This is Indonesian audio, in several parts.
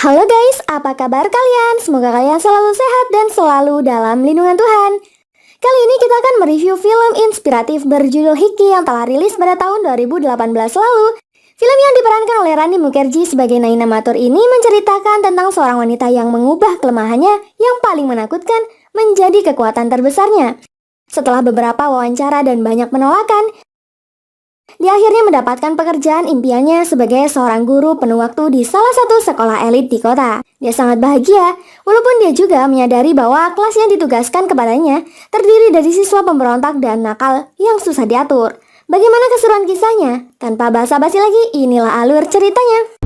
Halo guys, apa kabar kalian? Semoga kalian selalu sehat dan selalu dalam lindungan Tuhan. Kali ini kita akan mereview film inspiratif berjudul Hiki yang telah rilis pada tahun 2018 lalu. Film yang diperankan oleh Rani Mukherjee sebagai Naina Mathur ini menceritakan tentang seorang wanita yang mengubah kelemahannya yang paling menakutkan menjadi kekuatan terbesarnya. Setelah beberapa wawancara dan banyak penolakan, dia akhirnya mendapatkan pekerjaan impiannya sebagai seorang guru penuh waktu di salah satu sekolah elit di kota. Dia sangat bahagia, walaupun dia juga menyadari bahwa kelas yang ditugaskan kepadanya terdiri dari siswa pemberontak dan nakal yang susah diatur. Bagaimana keseruan kisahnya? Tanpa basa-basi lagi, inilah alur ceritanya.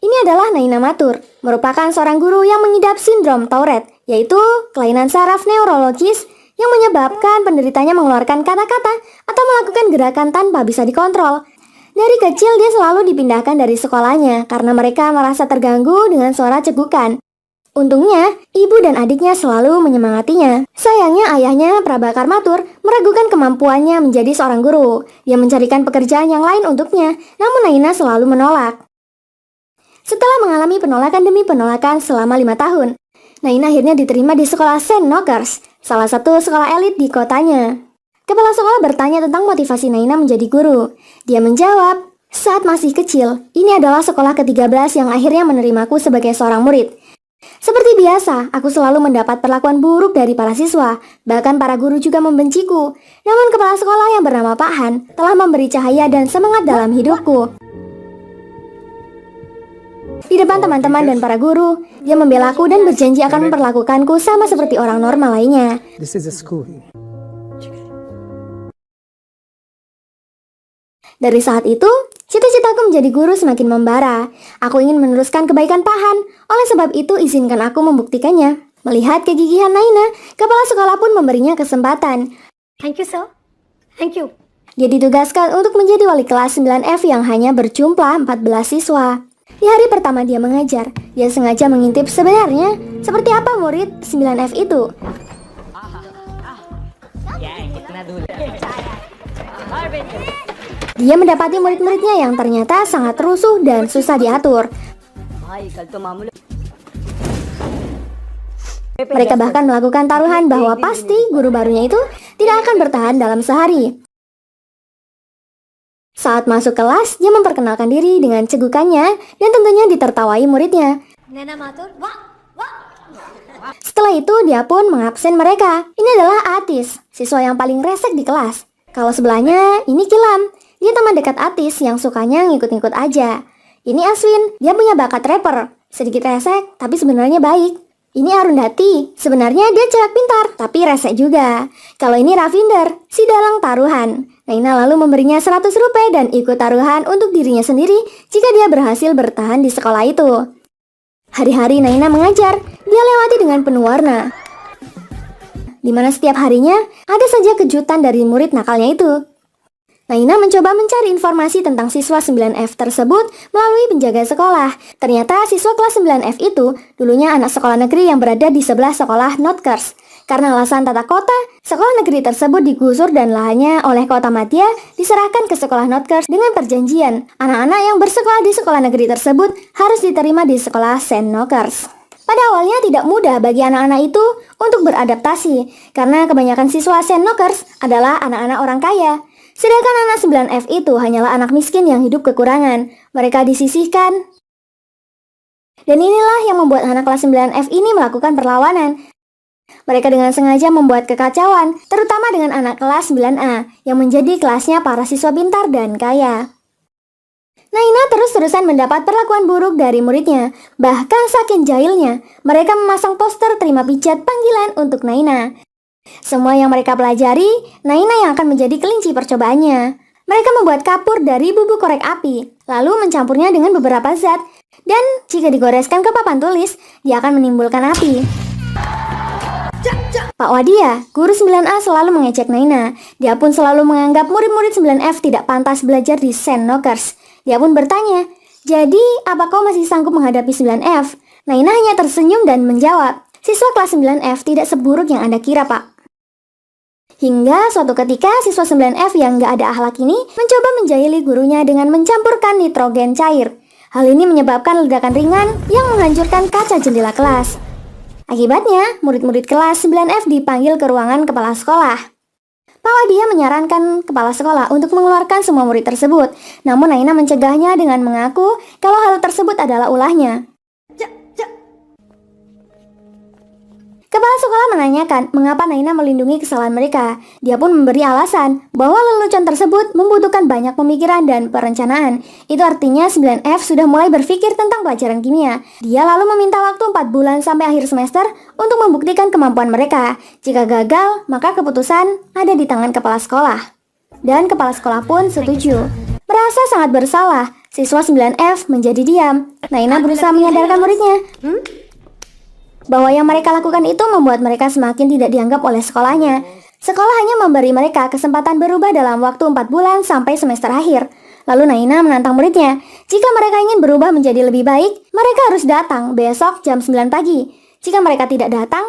Ini adalah Naina Mathur, merupakan seorang guru yang mengidap sindrom Tourette, yaitu kelainan saraf neurologis yang menyebabkan penderitanya mengeluarkan kata-kata atau melakukan gerakan tanpa bisa dikontrol. Dari kecil dia selalu dipindahkan dari sekolahnya karena mereka merasa terganggu dengan suara cegukan. Untungnya, ibu dan adiknya selalu menyemangatinya. Sayangnya ayahnya, Prabakar Mathur, meragukan kemampuannya menjadi seorang guru. Dia mencarikan pekerjaan yang lain untuknya, namun Naina selalu menolak. Setelah mengalami penolakan demi penolakan selama 5 tahun, Naina akhirnya diterima di sekolah St. Nokers, salah satu sekolah elit di kotanya. Kepala sekolah bertanya tentang motivasi Naina menjadi guru. Dia menjawab, "Saat masih kecil, ini adalah sekolah ke-13 yang akhirnya menerimaku sebagai seorang murid. Seperti biasa, aku selalu mendapat perlakuan buruk dari para siswa, bahkan para guru juga membenciku. Namun kepala sekolah yang bernama Pak Han telah memberi cahaya dan semangat dalam hidupku." Di depan teman-teman dan para guru, dia membelaku dan berjanji akan memperlakukanku sama seperti orang normal lainnya. This is a school. Dari saat itu, cita-citaku menjadi guru semakin membara. Aku ingin meneruskan kebaikan Pak Han. Oleh sebab itu, izinkan aku membuktikannya. Melihat kegigihan Naina, kepala sekolah pun memberinya kesempatan. Thank you, sir. Thank you. Dia ditugaskan untuk menjadi wali kelas 9F yang hanya berjumlah 14 siswa. Di hari pertama dia mengajar, dia sengaja mengintip sebenarnya seperti apa murid 9F itu. Dia mendapati murid-muridnya yang ternyata sangat rusuh dan susah diatur. Mereka bahkan melakukan taruhan bahwa pasti guru barunya itu tidak akan bertahan dalam sehari. Saat masuk kelas, dia memperkenalkan diri dengan cegukannya dan tentunya ditertawai muridnya. Naina Mathur, wah. Setelah itu, dia pun mengabsen mereka. Ini adalah Atis, siswa yang paling resek di kelas. Kalau sebelahnya, ini Kilam. Dia teman dekat Atis yang sukanya ngikut-ngikut aja. Ini Aswin, dia punya bakat rapper. Sedikit resek, tapi sebenarnya baik. Ini Arundhati, sebenarnya dia cewek pintar, tapi resek juga. Kalau ini Ravinder, si dalang taruhan. Naina lalu memberinya 100 rupiah dan ikut taruhan untuk dirinya sendiri jika dia berhasil bertahan di sekolah itu. Hari-hari Naina mengajar, dia lewati dengan penuh warna. Di mana setiap harinya ada saja kejutan dari murid nakalnya itu. Naina mencoba mencari informasi tentang siswa 9F tersebut melalui penjaga sekolah. Ternyata siswa kelas 9F itu dulunya anak sekolah negeri yang berada di sebelah sekolah Nokers. Karena alasan tata kota, sekolah negeri tersebut digusur dan lahannya oleh kota Madhya diserahkan ke sekolah Nokers dengan perjanjian. Anak-anak yang bersekolah di sekolah negeri tersebut harus diterima di sekolah St. Nokers. Pada awalnya tidak mudah bagi anak-anak itu untuk beradaptasi, karena kebanyakan siswa St. Nokers adalah anak-anak orang kaya. Sedangkan anak 9F itu hanyalah anak miskin yang hidup kekurangan. Mereka disisihkan. Dan inilah yang membuat anak kelas 9F ini melakukan perlawanan. Mereka dengan sengaja membuat kekacauan, terutama dengan anak kelas 9A, yang menjadi kelasnya para siswa pintar dan kaya. Naina terus-terusan mendapat perlakuan buruk dari muridnya. Bahkan saking jahilnya, mereka memasang poster terima pijat panggilan untuk Naina. Semua yang mereka pelajari, Naina yang akan menjadi kelinci percobaannya. Mereka membuat kapur dari bubuk korek api, lalu mencampurnya dengan beberapa zat, dan jika digoreskan ke papan tulis, dia akan menimbulkan api. Pak Wadia, guru 9A selalu mengejek Naina. Dia pun selalu menganggap murid-murid 9F tidak pantas belajar di St. Nokers. Dia pun bertanya, "Jadi, apa kau masih sanggup menghadapi 9F?" Naina hanya tersenyum dan menjawab, "Siswa kelas 9F tidak seburuk yang Anda kira, Pak." Hingga suatu ketika siswa 9F yang gak ada akhlak ini mencoba menjahili gurunya dengan mencampurkan nitrogen cair. Hal ini menyebabkan ledakan ringan yang menghancurkan kaca jendela kelas. Akibatnya, murid-murid kelas 9F dipanggil ke ruangan kepala sekolah. Pak Wadia menyarankan kepala sekolah untuk mengeluarkan semua murid tersebut. Namun Naina mencegahnya dengan mengaku kalau hal tersebut adalah ulahnya. Kepala sekolah menanyakan mengapa Naina melindungi kesalahan mereka. Dia pun memberi alasan bahwa lelucon tersebut membutuhkan banyak pemikiran dan perencanaan. Itu artinya 9F sudah mulai berpikir tentang pelajaran kimia. Dia lalu meminta waktu 4 bulan sampai akhir semester untuk membuktikan kemampuan mereka. Jika gagal, maka keputusan ada di tangan kepala sekolah. Dan kepala sekolah pun setuju. Merasa sangat bersalah, siswa 9F menjadi diam. Naina berusaha menyadarkan muridnya bahwa yang mereka lakukan itu membuat mereka semakin tidak dianggap oleh sekolahnya. Sekolah hanya memberi mereka kesempatan berubah dalam waktu 4 bulan sampai semester akhir. Lalu Naina menantang muridnya, jika mereka ingin berubah menjadi lebih baik, mereka harus datang besok jam 9 pagi. Jika mereka tidak datang,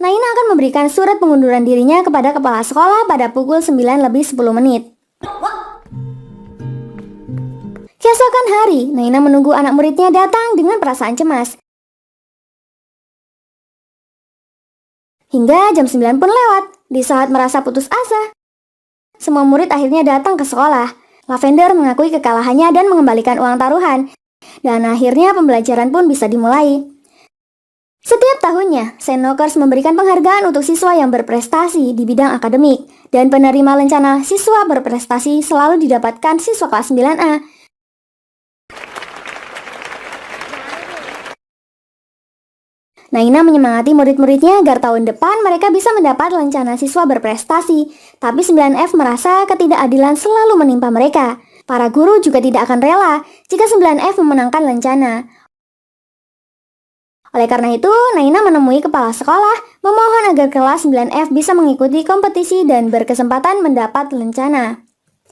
Naina akan memberikan surat pengunduran dirinya kepada kepala sekolah pada pukul 9:10 menit. Keesokan hari, Naina menunggu anak muridnya datang dengan perasaan cemas. Hingga jam 9 pun lewat. Di saat merasa putus asa, semua murid akhirnya datang ke sekolah. Lavender mengakui kekalahannya dan mengembalikan uang taruhan. Dan akhirnya pembelajaran pun bisa dimulai. Setiap tahunnya, St. Nokers memberikan penghargaan untuk siswa yang berprestasi di bidang akademik. Dan penerima lencana siswa berprestasi selalu didapatkan siswa kelas 9A. Naina menyemangati murid-muridnya agar tahun depan mereka bisa mendapat lencana siswa berprestasi. Tapi 9F merasa ketidakadilan selalu menimpa mereka. Para guru juga tidak akan rela jika 9F memenangkan lencana. Oleh karena itu, Naina menemui kepala sekolah memohon agar kelas 9F bisa mengikuti kompetisi dan berkesempatan mendapat lencana.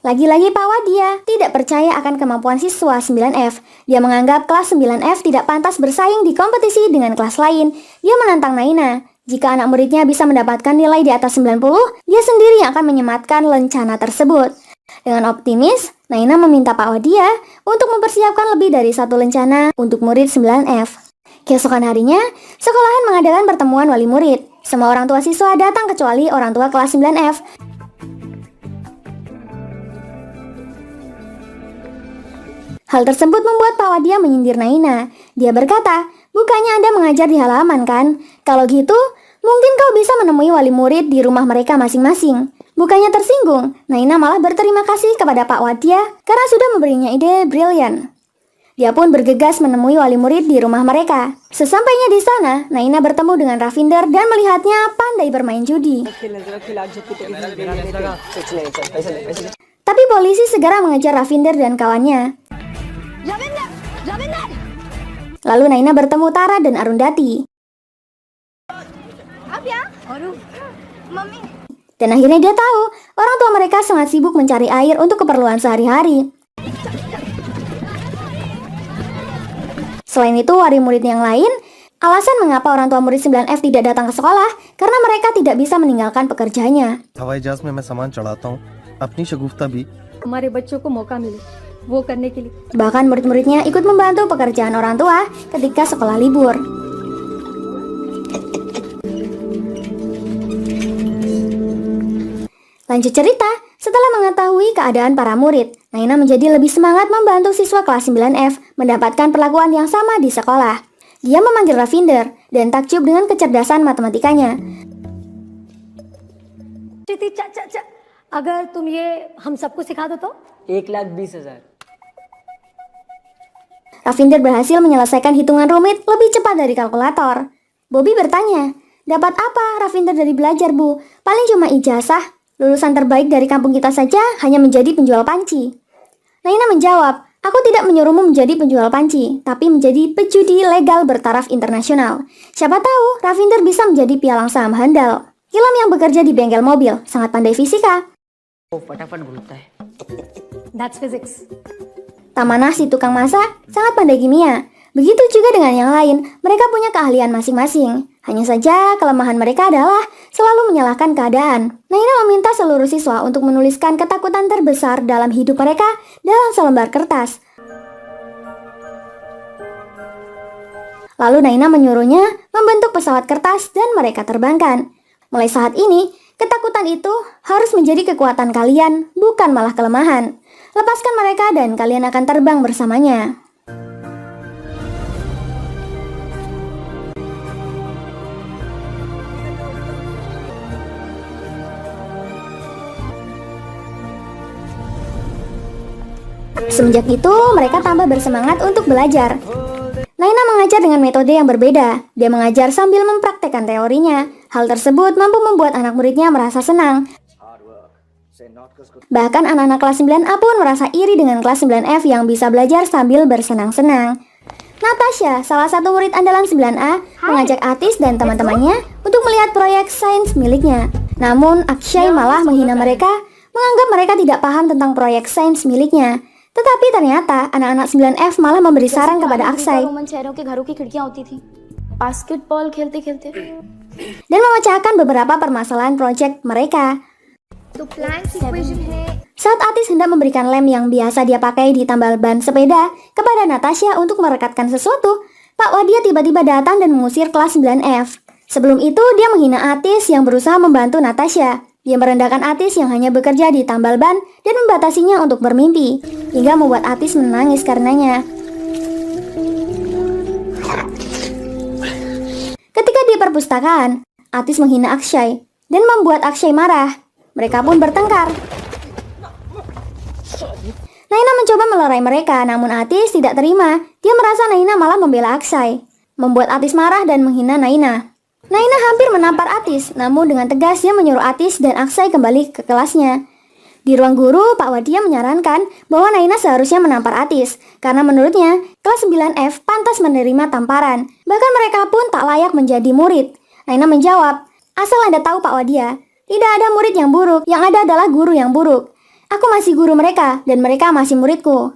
Lagi-lagi Pak Wadia tidak percaya akan kemampuan siswa 9F. Dia menganggap kelas 9F tidak pantas bersaing di kompetisi dengan kelas lain. Dia menantang Naina. Jika anak muridnya bisa mendapatkan nilai di atas 90, dia sendiri yang akan menyematkan lencana tersebut. Dengan optimis, Naina meminta Pak Wadia untuk mempersiapkan lebih dari 1 lencana untuk murid 9F. Keesokan harinya, sekolahan mengadakan pertemuan wali murid. Semua orang tua siswa datang kecuali orang tua kelas 9F. Hal tersebut membuat Pak Wadia menyindir Naina. Dia berkata, bukannya Anda mengajar di halaman kan? Kalau gitu, mungkin kau bisa menemui wali murid di rumah mereka masing-masing. Bukannya tersinggung, Naina malah berterima kasih kepada Pak Wadia karena sudah memberinya ide brilian. Dia pun bergegas menemui wali murid di rumah mereka. Sesampainya di sana, Naina bertemu dengan Ravinder dan melihatnya pandai bermain judi. Tapi polisi segera mengejar Ravinder dan kawannya. Lalu Naina bertemu Tara dan Arundhati. Dan akhirnya dia tahu, orang tua mereka sangat sibuk mencari air untuk keperluan sehari-hari. Selain itu, wali murid yang lain, alasan mengapa orang tua murid 9F tidak datang ke sekolah, karena mereka tidak bisa meninggalkan pekerjaannya. हवाई जहाज में मैं सामान चढ़ाता हूँ अपनी शगुफ्ता भी हमारे बच्चों को मौका मिले वो करने के लिए। Bahkan murid-muridnya ikut membantu pekerjaan orang tua ketika sekolah libur. Lanjut cerita, setelah mengetahui keadaan para murid, Naina menjadi lebih semangat membantu siswa kelas 9F mendapatkan perlakuan yang sama di sekolah. Dia memanggil Ravinder dan takjub dengan kecerdasan matematikanya. अगर तुम ये हम सबको सिखा दो तो 1,20,000। Ravinder berhasil menyelesaikan hitungan rumit lebih cepat dari kalkulator. Bobby bertanya, dapat apa Ravinder dari belajar, Bu? Paling cuma ijazah. Lulusan terbaik dari kampung kita saja hanya menjadi penjual panci. Naina menjawab, aku tidak menyuruhmu menjadi penjual panci, tapi menjadi pejudi legal bertaraf internasional. Siapa tahu Ravinder bisa menjadi pialang saham handal. Ilham yang bekerja di bengkel mobil, sangat pandai fisika. फटाफट घूमता है। That's physics. Tamanah si tukang masak sangat pandai kimia. Begitu juga dengan yang lain, mereka punya keahlian masing-masing. Hanya saja kelemahan mereka adalah selalu menyalahkan keadaan. Naina meminta seluruh siswa untuk menuliskan ketakutan terbesar dalam hidup mereka dalam selembar kertas. Lalu Naina menyuruhnya membentuk pesawat kertas dan mereka terbangkan. Mulai saat ini, ketakutan itu harus menjadi kekuatan kalian, bukan malah kelemahan. Lepaskan mereka dan kalian akan terbang bersamanya. Semenjak itu, mereka tambah bersemangat untuk belajar. Naina mengajar dengan metode yang berbeda. Dia mengajar sambil mempraktekkan teorinya. Hal tersebut mampu membuat anak muridnya merasa senang. Bahkan anak-anak kelas 9A pun merasa iri dengan kelas 9F yang bisa belajar sambil bersenang-senang. Natasha, salah satu murid andalan 9A, mengajak Atis dan teman-temannya untuk melihat proyek sains miliknya. Namun, Akshay malah menghina mereka, menganggap mereka tidak paham tentang proyek sains miliknya. Tetapi ternyata anak-anak 9F malah memberi saran kepada Akshay dan memecahkan beberapa permasalahan proyek mereka. Saat Atis hendak memberikan lem yang biasa dia pakai di tambal ban sepeda kepada Natasha untuk merekatkan sesuatu, Pak Wadia tiba-tiba datang dan mengusir kelas 9F. Sebelum itu, dia menghina Atis yang berusaha membantu Natasha. Dia merendahkan Atis yang hanya bekerja di tambal ban dan membatasinya untuk bermimpi, hingga membuat Atis menangis karenanya. Ketika di perpustakaan, Atis menghina Akshay dan membuat Akshay marah. Mereka pun bertengkar. Naina mencoba melerai mereka, namun Atis tidak terima. Dia merasa Naina malah membela Akshay, membuat Atis marah dan menghina Naina. Naina hampir menampar Atis, namun dengan tegas dia menyuruh Atis dan Akshay kembali ke kelasnya. Di ruang guru, Pak Wadia menyarankan bahwa Naina seharusnya menampar Atis, karena menurutnya kelas 9F pantas menerima tamparan. Bahkan mereka pun tak layak menjadi murid. Naina menjawab, "Asal Anda tahu Pak Wadia, tidak ada murid yang buruk, yang ada adalah guru yang buruk. Aku masih guru mereka, dan mereka masih muridku."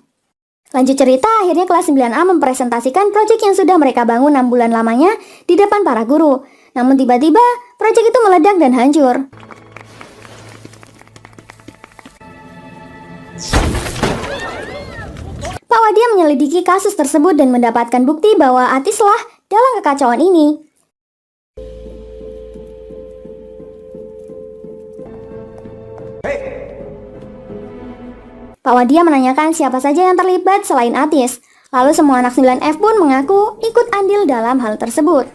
Lanjut cerita, akhirnya kelas 9A mempresentasikan proyek yang sudah mereka bangun 6 bulan lamanya di depan para guru. Namun tiba-tiba, proyek itu meledak dan hancur. Pak Wadia menyelidiki kasus tersebut dan mendapatkan bukti bahwa Atislah dalam kekacauan ini. Pak Wadia menanyakan siapa saja yang terlibat selain Atis. Lalu semua anak 9F pun mengaku ikut andil dalam hal tersebut.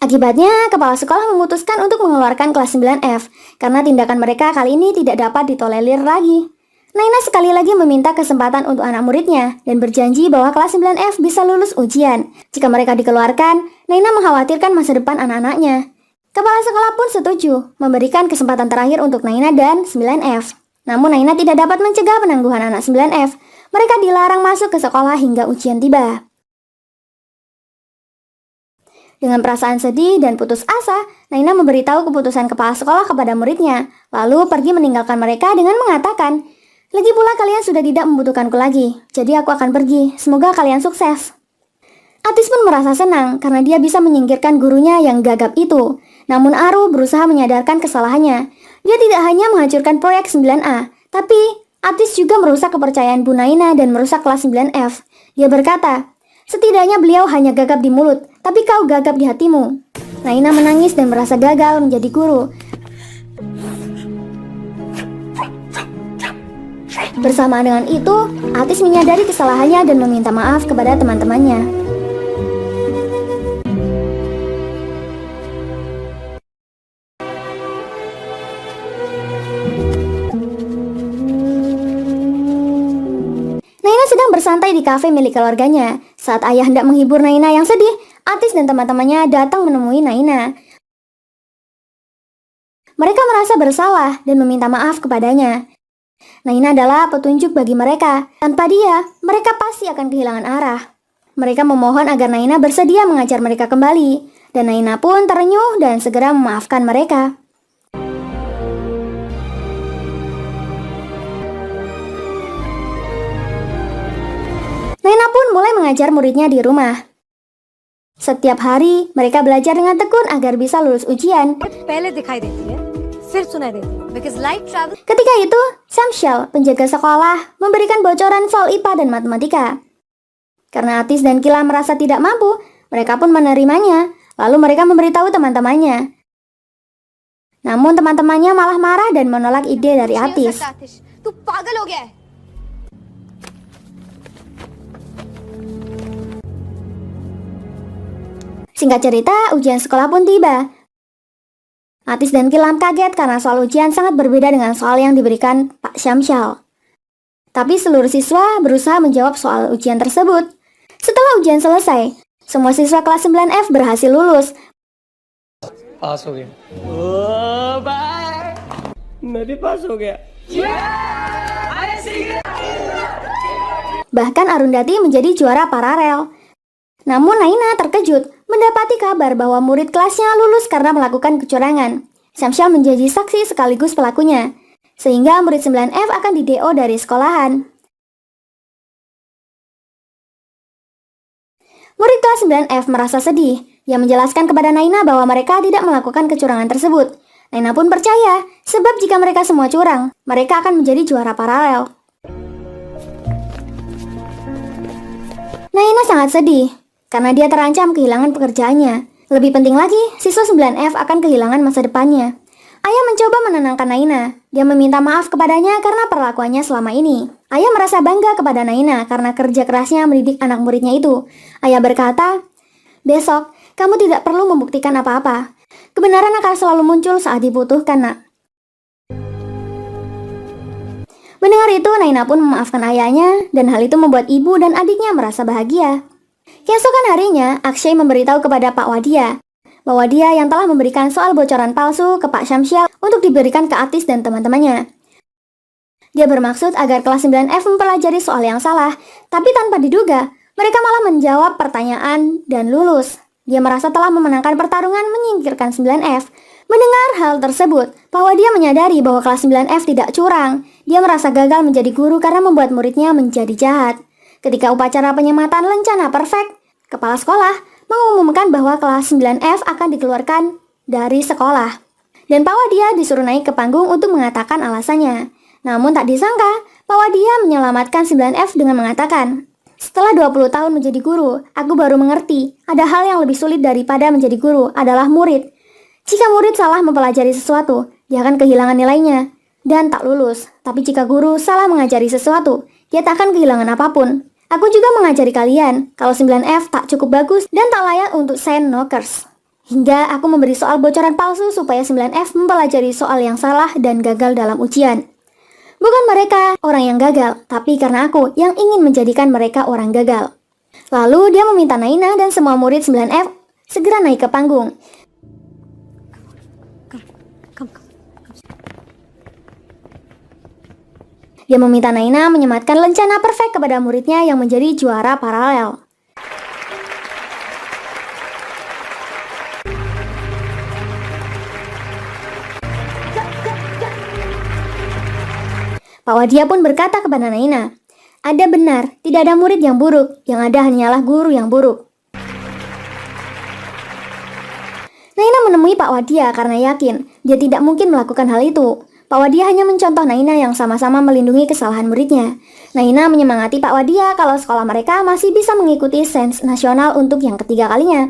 Akibatnya, kepala sekolah memutuskan untuk mengeluarkan kelas 9F karena tindakan mereka kali ini tidak dapat ditolerir lagi. Naina sekali lagi meminta kesempatan untuk anak muridnya dan berjanji bahwa kelas 9F bisa lulus ujian. Jika mereka dikeluarkan, Naina mengkhawatirkan masa depan anak-anaknya. Kepala sekolah pun setuju memberikan kesempatan terakhir untuk Naina dan 9F. Namun Naina tidak dapat mencegah penangguhan anak 9F. Mereka dilarang masuk ke sekolah hingga ujian tiba. Dengan perasaan sedih dan putus asa, Naina memberitahu keputusan kepala sekolah kepada muridnya, lalu pergi meninggalkan mereka dengan mengatakan, "Lagi pula kalian sudah tidak membutuhkanku lagi, jadi aku akan pergi, semoga kalian sukses." Atis pun merasa senang karena dia bisa menyingkirkan gurunya yang gagap itu. Namun Aru berusaha menyadarkan kesalahannya. Dia tidak hanya menghancurkan proyek 9A, tapi Atis juga merusak kepercayaan Bu Naina dan merusak kelas 9F. Dia berkata, "Setidaknya beliau hanya gagap di mulut, tapi kau gagap di hatimu." Naina menangis dan merasa gagal menjadi guru. Bersamaan dengan itu, Atis menyadari kesalahannya dan meminta maaf kepada teman-temannya. Naina sedang bersantai di kafe milik keluarganya. Saat ayah hendak menghibur Naina yang sedih, Atis dan teman-temannya datang menemui Naina. Mereka merasa bersalah dan meminta maaf kepadanya. Naina adalah petunjuk bagi mereka. Tanpa dia, mereka pasti akan kehilangan arah. Mereka memohon agar Naina bersedia mengajar mereka kembali. Dan Naina pun terenyuh dan segera memaafkan mereka. mengajar muridnya di rumah. Setiap hari, mereka belajar dengan tekun agar bisa lulus ujian. पहले दिखाई देती है फिर सुनाई देती है because light travel Ketika itu, Samshel, penjaga sekolah, memberikan bocoran soal IPA dan matematika. Karena Atis dan Kila merasa tidak mampu, mereka pun menerimanya. Lalu mereka memberitahu teman-temannya. Namun teman-temannya malah marah dan menolak ide dari Atis. तू पागल हो गया है Singkat cerita, ujian sekolah pun tiba. Atis dan Kilam kaget karena soal ujian sangat berbeda dengan soal yang diberikan Pak Syamsyal. Tapi seluruh siswa berusaha menjawab soal ujian tersebut. Setelah ujian selesai, semua siswa kelas 9F berhasil lulus. पास हो गया ओ बाय मैं भी पास हो गया Bahkan Arundhati menjadi juara paralel. Namun Naina terkejut mendapati kabar bahwa murid kelasnya lulus karena melakukan kecurangan. Syamsyal menjadi saksi sekaligus pelakunya, sehingga murid 9F akan di-DO dari sekolahan. Murid kelas 9F merasa sedih. Ia menjelaskan kepada Naina bahwa mereka tidak melakukan kecurangan tersebut. Naina pun percaya, sebab jika mereka semua curang, mereka akan menjadi juara paralel. Naina sangat sedih, karena dia terancam kehilangan pekerjaannya. Lebih penting lagi, siswa 9F akan kehilangan masa depannya. Ayah mencoba menenangkan Naina. Dia meminta maaf kepadanya karena perlakuannya selama ini. Ayah merasa bangga kepada Naina karena kerja kerasnya mendidik anak muridnya itu. Ayah berkata, "Besok, kamu tidak perlu membuktikan apa-apa. Kebenaran akan selalu muncul saat dibutuhkan, nak." Mendengar itu, Naina pun memaafkan ayahnya, dan hal itu membuat ibu dan adiknya merasa bahagia. Keesokan harinya, Akshay memberitahu kepada Pak Wadia bahwa dia yang telah memberikan soal bocoran palsu ke Pak Syamsyal untuk diberikan ke Atis dan teman-temannya. Dia bermaksud agar kelas 9F mempelajari soal yang salah, tapi tanpa diduga, mereka malah menjawab pertanyaan dan lulus. Dia merasa telah memenangkan pertarungan menyingkirkan 9F. Mendengar hal tersebut, Pak Wadia menyadari bahwa kelas 9F tidak curang. Dia merasa gagal menjadi guru karena membuat muridnya menjadi jahat. Ketika upacara penyematan lencana perfect, kepala sekolah mengumumkan bahwa kelas 9F akan dikeluarkan dari sekolah. Dan Pak Wadia disuruh naik ke panggung untuk mengatakan alasannya. Namun tak disangka, Pak Wadia menyelamatkan 9F dengan mengatakan, "Setelah 20 tahun menjadi guru, aku baru mengerti ada hal yang lebih sulit daripada menjadi guru adalah murid. Jika murid salah mempelajari sesuatu, dia akan kehilangan nilainya dan tak lulus. Tapi jika guru salah mengajari sesuatu, dia tak akan kehilangan apapun. Aku juga mengajari kalian kalau 9F tak cukup bagus dan tak layak untuk send knockers. Hingga aku memberi soal bocoran palsu supaya 9F mempelajari soal yang salah dan gagal dalam ujian. Bukan mereka orang yang gagal, tapi karena aku yang ingin menjadikan mereka orang gagal." Lalu dia meminta Naina dan semua murid 9F segera naik ke panggung. Dia meminta Naina menyematkan lencana perfect kepada muridnya yang menjadi juara paralel. Pak Wadia pun berkata kepada Naina, "Ada benar, tidak ada murid yang buruk, yang ada hanyalah guru yang buruk." Naina menemui Pak Wadia karena yakin dia tidak mungkin melakukan hal itu. Pak Wadia hanya mencontoh Naina yang sama-sama melindungi kesalahan muridnya. Naina menyemangati Pak Wadia kalau sekolah mereka masih bisa mengikuti sains nasional untuk yang ketiga kalinya.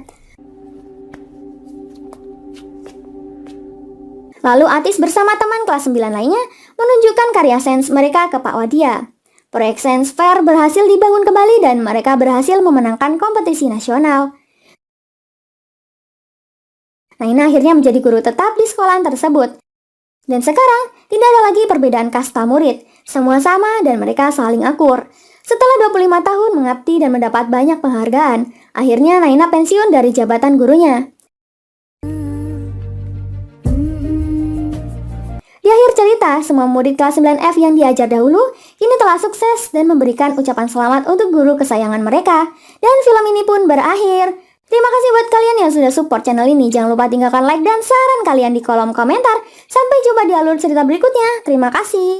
Lalu Atis bersama teman kelas 9 lainnya menunjukkan karya sains mereka ke Pak Wadia. Proyek Sains Fair berhasil dibangun kembali dan mereka berhasil memenangkan kompetisi nasional. Naina akhirnya menjadi guru tetap di sekolahan tersebut. Dan sekarang, tidak ada lagi perbedaan kasta murid. Semua sama dan mereka saling akur. Setelah 25 tahun mengabdi dan mendapat banyak penghargaan, akhirnya Naina pensiun dari jabatan gurunya. Di akhir cerita, semua murid kelas 9F yang diajar dahulu kini telah sukses dan memberikan ucapan selamat untuk guru kesayangan mereka. Dan film ini pun berakhir. Terima kasih buat kalian yang sudah support channel ini. Jangan lupa tinggalkan like dan saran kalian di kolom komentar. Sampai jumpa di alur cerita berikutnya. Terima kasih.